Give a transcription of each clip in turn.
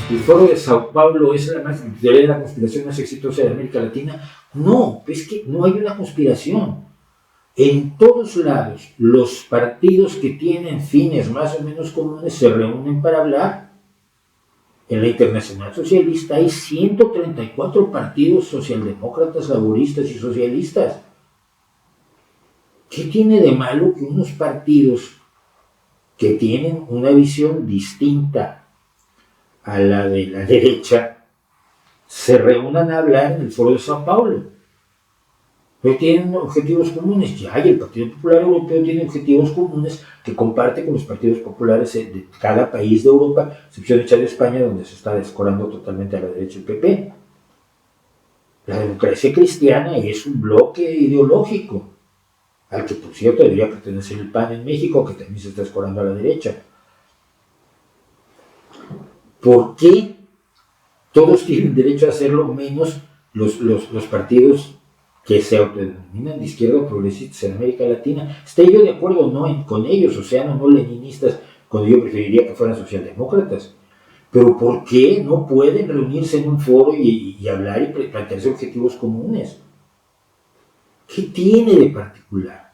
el Foro de Sao Paulo es la teoría de la conspiración más exitosa de América Latina. No, es que no hay una conspiración. En todos lados, los partidos que tienen fines más o menos comunes se reúnen para hablar. En la Internacional Socialista hay 134 partidos socialdemócratas, laboristas y socialistas. ¿Qué tiene de malo que unos partidos que tienen una visión distinta a la de la derecha se reúnan a hablar en el Foro de Sao Paulo? Pero tienen objetivos comunes. Ya, y el Partido Popular Europeo tiene objetivos comunes que comparte con los partidos populares de cada país de Europa, excepción hecha de España, donde se está descorando totalmente a la derecha el PP. La democracia cristiana es un bloque ideológico, al que por cierto debería pertenecer el PAN en México, que también se está escorando a la derecha. ¿Por qué todos tienen derecho a hacerlo menos los partidos que se autodenominan de izquierda o progresistas en América Latina? ¿Esté yo de acuerdo o no con ellos, o sea, no leninistas, cuando yo preferiría que fueran socialdemócratas? Pero ¿por qué no pueden reunirse en un foro y hablar y plantearse objetivos comunes? ¿Qué tiene de particular?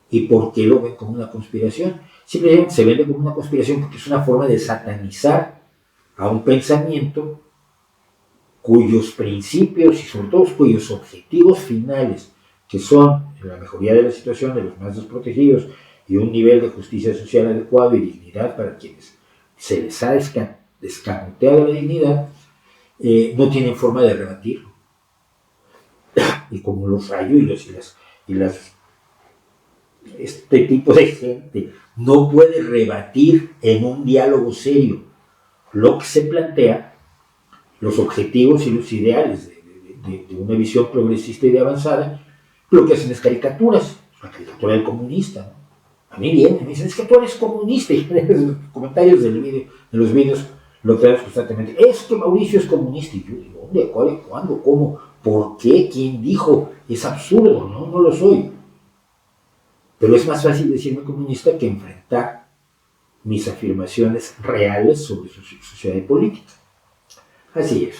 ¿Y por qué lo ven como una conspiración? Simplemente se vende como una conspiración porque es una forma de satanizar a un pensamiento cuyos principios y sobre todo cuyos objetivos finales, que son la mejoría de la situación de los más desprotegidos y un nivel de justicia social adecuado y dignidad para quienes se les ha escamoteado la dignidad, no tienen forma de rebatirlo. Y como los rayos este tipo de gente no puede rebatir en un diálogo serio lo que se plantea, los objetivos y los ideales de una visión progresista y de avanzada, lo que hacen es caricaturas, la caricatura del comunista, ¿no? A mí vienen, me dicen, es que tú eres comunista, y en los comentarios de los vídeos lo traemos constantemente, es que Mauricio es comunista, y yo digo, ¿dónde, cuál, cuándo, cómo, por qué, quién dijo? Es absurdo, no lo soy. Pero es más fácil decirme comunista que enfrentar mis afirmaciones reales sobre su sociedad y política. Así es.